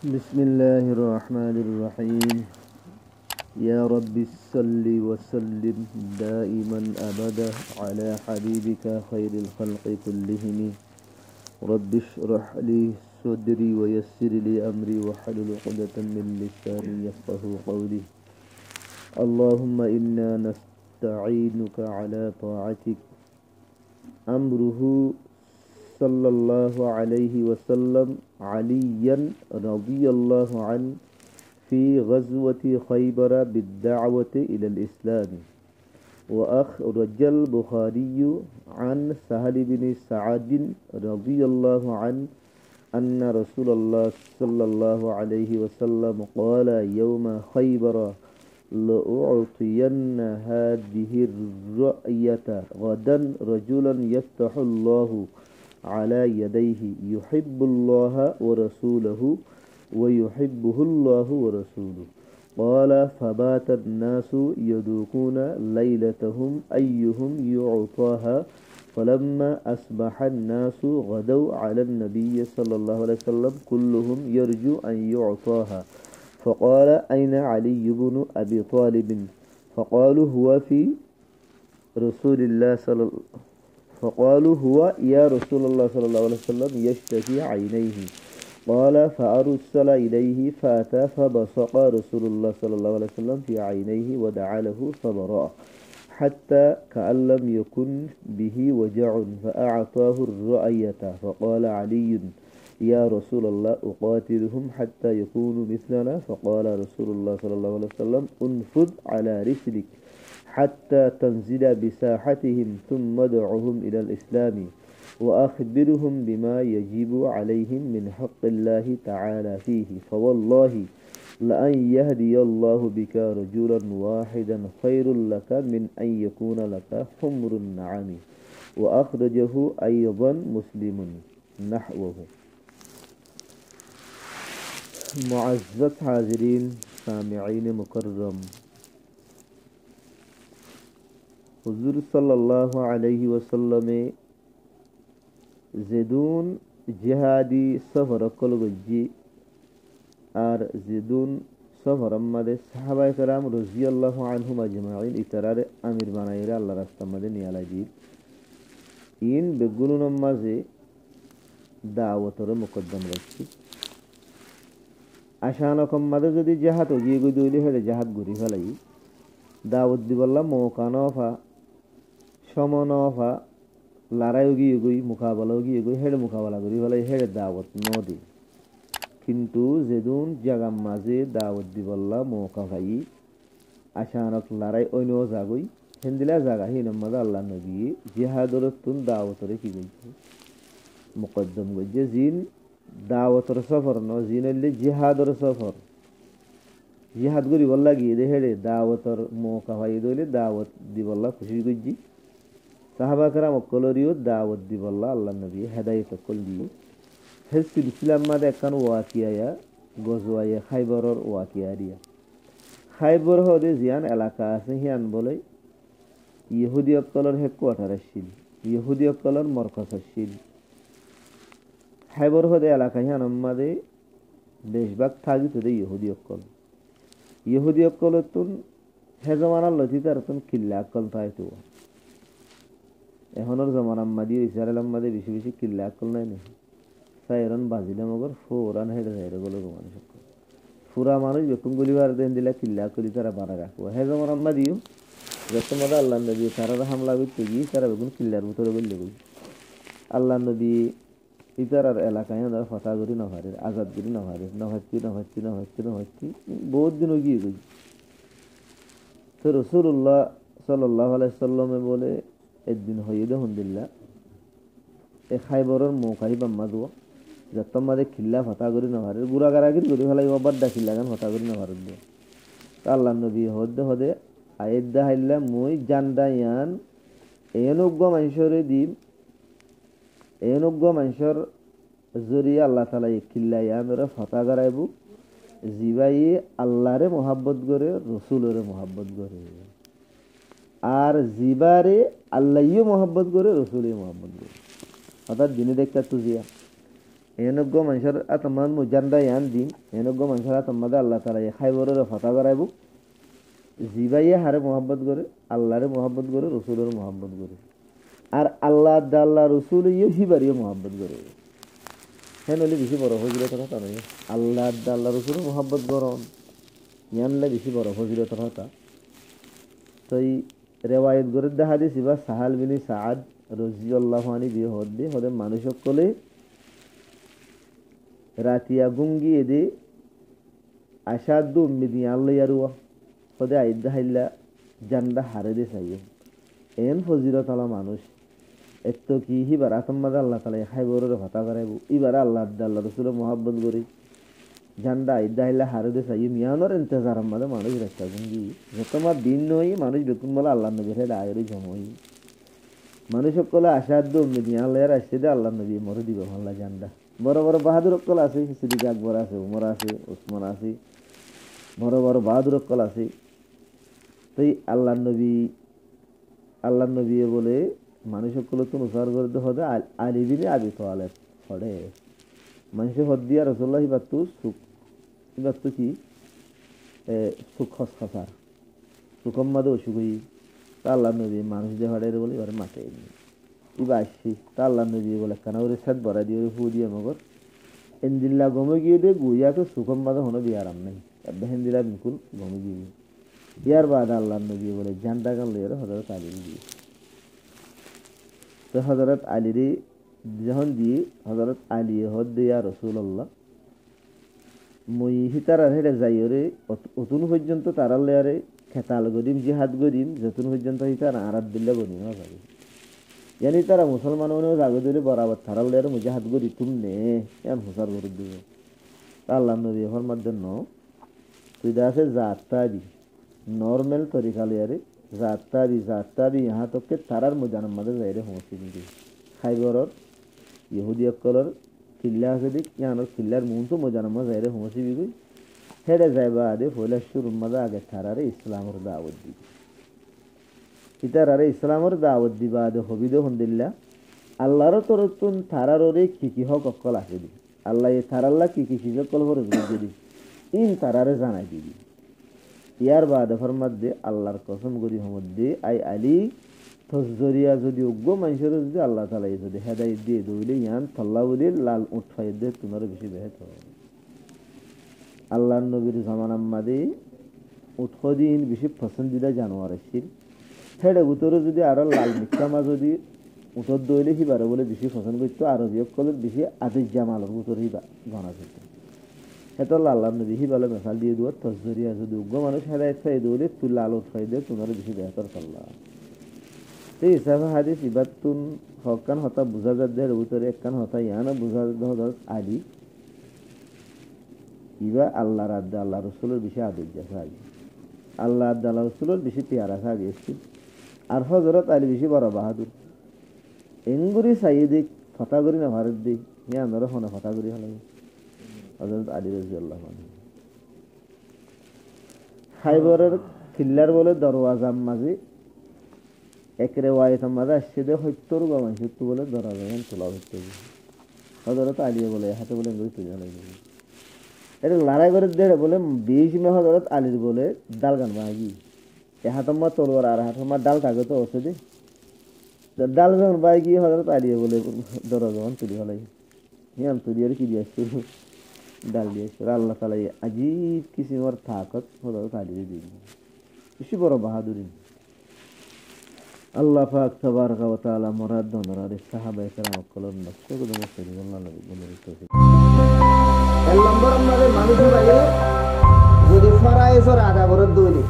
بسم الله الرحمن الرحيم. يا رب صل وسلم دائما أبدا على حبيبك خير الخلق كلهم. رب اشرح لي صدري ويسر لي أمري واحلل عقدة من لساني يفقه قولي. اللهم إنا نستعينك على طاعتك. أمره صلى الله عليه وسلم عليا رضي الله عنه في غزوة خيبر بالدعوة إلى الإسلام. وأخرج البخاري عن سهل بن سعد رضي الله عنه أن رسول الله صلى الله عليه وسلم قال يوم خيبر: لأعطين هذه الرأية غدا رجلا يفتح الله على يديه يحب الله ورسوله ويحبه الله ورسوله. قال: فبات الناس يذوقون ليلتهم أيهم يعطاها، فلما أصبح الناس غدوا على النبي صلى الله عليه وسلم كلهم يرجو أن يعطاها، فقال: أين علي بن أبي طالب؟ فقالوا: هو في رسول الله فقالوا: هو يا رسول الله صلى الله عليه وسلم يشتكي عينيه. قال: فأرسل إليه فأتى فبصق رسول الله صلى الله عليه وسلم في عينيه ودعا له فبرأ حتى كأن لم يكن به وجع، فأعطاه الرأية. فقال علي: يا رسول الله أقاتلهم حتى يكونوا مثلنا؟ فقال رسول الله صلى الله عليه وسلم: انفذ على رسلك حتى تنزل بساحتهم ثم ادعهم إلى الإسلام وأخبرهم بما يجب عليهم من حق الله تعالى فيه، فوالله لأن يهدي الله بك رجلا واحدا خير لك من أن يكون لك حمر النعم. وأخرجه أيضا مسلم نحوه. معزز حاضرين سامعين مكرم، হুজুর সাল্লাল্লাহু আলাইহি ওয়াসাল্লামে যেদুন জিহাদি সফর কল গজ্জি আর যেদুন সফর আমাদের সাহাবায়ে কেরাম রাদিয়াল্লাহু আনহুম আজমাইন ইতারারে আমির বানাইরা আল্লাহ রাস্তা মধ্যে নিয়ে আলাজি ইন বেগুনুন মাঝে দাওয়াতরে মুকদ্দম রাখছি। আশানকম মাঝে যদি জাহাদ গিয়ে গই দইলে হেরে জাহাদ ঘুরি ফেলাই দাওয়াত দিবল্লা মৌকানফা সমনফা লড়াইও গিয়ে গই মুকাবালাও গিয়ে গই হেড়ে মুকাবালা করি ফেলাই হেড়ে দাওয়াত নদী। কিন্তু যেদুন জাগাম মাঝে দাওয়াত দিবল্লা মৌকা ভাই আশানক লড়াই অন্য জাগই হেন্দিলা জাগা হিন মাঝে আল্লাহ নবী জিহাদর তুন দাওয়াতরে কি গইছে মুকদ্দম গইছে। জিন দাওয়াতর সফর ন জিন হইলে জিহাদর সফর জিহাদ করি বললা গিয়ে দে হেড়ে দাওয়াতর মৌকা ভাই দইলে দাওয়াত দিবল্লা খুশি গইছি। সাহাবা কেরাম অকলরিও দাওয়াত দিবল্লা আল্লাহ নবী হেদায়েত কল দিয়ে হে সিলসিলার মাঝে একখান ওয়াকিয়া গজওয়াইয়া খাইবরের ওয়াকিয়া দিয়া খাইবর হদে জিয়ান এলাকা আছে হিয়ান বলে ইহুদি অকলর হেডকোয়ার্টার আসছিল, ইহুদি অকলর মরকজ আসছিল। খাইবর হদে এলাকা হিয়ান মাঝে বেশভাগ থাকি তো ইহুদি অকল তুন হে জমানার লতি তার তুন কিল্লা অকল তাই তো এখনের জমান আম্মাদি ইসরায়েল আম্মাদি বেশি বেশি কিল্লা আকল নাই না সাইরন বাজিলে মগর ফোরান হেডে যাইরে বলে মানুষ ফুরা মানুষ বেকুম গলিবার দেন দিলা কিল্লা করি তারা বাড়া রাখবো হে জমান আম্মাদিও যত মজা আল্লাহ নবী তারা হামলা করতে গিয়ে তারা বেগুন কিল্লার ভিতরে বললে বই আল্লাহ নবী ইতারার এলাকায় ফতা করি নভারে আজাদ করি নভাচ্ছি বহুত দিন গিয়ে গই। তো রসুল্লাহ সাল্লাল্লাহু আলাইহি সাল্লামে বলে একদিন হয়ে আলহামদুলিল্লাহ এ খাইবরের মৌকাই বাম্মা দোয়া যত মাঝে খিল্লা ফতা করি নভারে গুড়া গারাগির করি ফেলাই বাড্ডা খিল্লা গান ফতা করি নভারে দোয়া। আল্লাহ নবী হদে আয়েদ্দা হাইল্লা মই জানদা ইয়ান এনজ্ঞ মানুষরে দিম এনজ্ঞ মানুষের জরিয়া আল্লাহ তালা খিল্লা ইয়ামের ফতা গারাইব জিবাই আল্লাহরে মোহাব্বত করে রসুলরে মোহাব্বত করে আর জিবারে আল্লাহও মোহাব্বত করে রসুলের মোহাব্বত করে অর্থাৎ দিনে দেখতে তুজিয়া এনজ্ঞ মানুষের আতমাদ মুজান্দা ইয়ান দিন এনজ্ঞ মানুষের আতমাদে আল্লাহ তালা খাইবরের ফতা করাইব জিবাইয়ে হারে মোহাব্বত করে আল্লাহরে মোহাব্বত করে রসুলের মোহাব্বত করে আর আল্লাহ আল্লাহ রসুল ইয়ে হিবারিও মোহাব্বত করে হ্যাঁ নইলে বেশি বড় ফজিলতের কথা নয় আল্লাহ আল্লাহ রসুলের মোহাব্বত করন ইয়ানলে বেশি বড় ফজিলতের কথা তো এই রেওয়ায়ত করে দেখা দিয়েছি বা সাহাল বিন সাদ রাদিয়াল্লাহু আনহু বিয়ে হদ্দে হদে মানুষ সকলে রাতিয়া গুঙ্গি এদে আশাদু উম্মিদি আল্লাহ ইয়ারুয়া হদে আইদা হাইলা জান্ডা হারে দে চাইয়ে এন ফজিলত আলা মানুষ এত কি হিবার আতম্মাদ আল্লাহ তালা খাইবরের ভাতা করাইব ইবার আল্লাহ আল্লাহ রসুলের মোহাব্বত করি ঝান্ডা আইদা হাইলা হারে দে চাইয়ে মিয়ানোর ইন্তজার আমাদে মানুষ রাস্তা গুঙ্গি যতমার দিন নই মানুষ বেকুন বলে আল্লাহ নবীর হেড আয়েরই জমই মানুষ সকলে আশাদ্দ উম্মিদি আল্লাহর আসছে দে আল্লাহ নবী মরে দিব আল্লাহ জান্ডা বড় বড় বাহাদুর অক্কল আছে সিদ্দিক আকবর আছে উমর আছে ওসমান আছে বড় বড় বাহাদুর অক্কল আছে তো আল্লাহ নবী বলে মানুষ সকলে তো অনুসার করতে হবে আলী বিন আবি তালেব হরে মানুষের হদ দিয়া রসুল্লাহ ইবাত্তু কি সুখ খসার সুখম্মাদে অসুখ হই তা আল্লাহ নবী মানুষ দিয়ে হরে বলে এবার মাঠে ইবা আসছি তা আল্লাহ নবী বলে কানা ওরে সাত বড়া দিয়ে ফু দিয়ে মগর এন্দিল্লা গমে গিয়ে দে গুইয়া তো সুখম্মাদে হনো দিয়ে আরাম নাই হেন্দিলা বিলকুল গমে গিয়ে ইয়ার বাদ আল্লাহ নবী বলে জানটা গান লইয়ার হজরত আলী দিয়ে তো হজরত আলীর যখন দিয়ে হজরত আলী হদ দিয়া রসুল্লাহ মই হিতার হেঁটে যাই ওরে অতুন পর্যন্ত তারার লেয়ারে খেতাল গরিম জিহাদ গরিম যতুন পর্যন্ত হিতার আরাত দিল্লা গরিম যাবে জানি তারা মুসলমান জাগে দিলে বরাবর তারার লেয়ারে মুজাহাদ গরি তুম নে এম হুসার গরু দিব আল্লাহ নবী হরমার জন্য তুই আছে জাতাবি নর্মাল তরিকা লিয়ারে জাতাবি ইহা তোকে তারার মুজানার মাঝে যাইরে সমস্যা নিবি খাইবরর ইহুদি অকলর কিল্লা আছে দিক ইয়ানোর কিল্লার মুহূর্ত মুজানার মাঝে যাইরে সমস্যা বিবি হেরে যাইবা আদে ফয়লা শুরুর মাঝে আগে তারারে ইসলামের দাওয়াত দিবি ইতারারে ইসলামের দাওয়াত দিবা আদে হবিদে হন্দিল্লা আল্লাহর তরতুন তারারে কি হক অকল আছে দি আল্লাহ এ তারাল্লা কি সকল হরে দিবি ইন তারারে জানাই দিবি ইয়ার বাদে ফরমাদ্দে আল্লাহর কসম করি হমদ্দে আই আলী তজরিয়া যদি উগ্র মানুষের যদি আল্লাহ তালা যদি হেদায়ত দিয়ে দৌড়ে ইয়ান তল্লাউদ্দিন লাল উঠ ফাই দে তোমার বেশি বেহেত আল্লাহ নবীর জামানার মাদে উৎসদিন বেশি পছন্দিদা জানোয়ার আসছিল হেডে উত্তরে যদি আরো লাল মিক্কামা যদি উঠর দইলে সিবারে বলে বেশি পছন্দ করতো আরবি কলের বেশি আদেশ জামালের উত্তর হিবা গণা করত এটা আল্লাহ নবী হিবালে মেশাল দিয়ে দেওয়ার তজরিয়া যদি উগ্র মানুষ হেদায়ত ফাই দৌড়ে তুই লাল উঠ ফাই দে তোমার বেশি বেহতর সাল্লাহ এই হিসাবে হাদিস ইবাতুন হকান হতা বুঝা যাদের ভিতরে একখান হতা ইয়ানা বুঝা যাদের আলী ইবা আল্লাহ রাদ্দা আল্লাহ রসুলের বেশি আদর যায় আল্লাহ আল্লাহ রসুলের বেশি পেয়ারা সাহায্য এসছিল আর হজরত আলী বেশি বড় বাহাদুর এঙ্গুরি সাইদিক ফতা করি না ভারত দিক ইয়া আমরা হনে ফতা করি হলে হজরত আলী রাদিয়াল্লাহু আনহু খাইবরের খিল্লার বলে দরওয়াজার মাঝে এক রেওয়ায়েতের মাঝে আসছে দে 70 বা 75 বলে দরওয়াজা তোলা হচ্ছে হজরত আলী বলে হাতে বলে এঙ্গুরি তুলে হলে এটা লড়াই করে দেড় বলে 20 মে হজরত আলীর বলে ডাল গান বাগি এ হাতম্মা তলোয়ার আর হাতম্মা ডাল থাকে তো ওষুধে ডাল গান বাগি হজরত আলী বলে দরওয়াজা তুলি হলে ইয়াম তুলি আর কি দিয়েছে ডাল দিয়েছে আল্লাহ তাআলা আজীব কিসিমের তাকত হজরত আলী দিয়ে বেশি বড় বাহাদুরি আল্লাহ পাক তাবারক ওয়া তাআলা মুরাদ দনরার সাহাবায়ে কেরাম কলম নকশা করে মুসলিমান নবী বলে এক নম্বর আমাদের মানুষ ভাই যদি ফরায়েজর আদা বরদ দইলে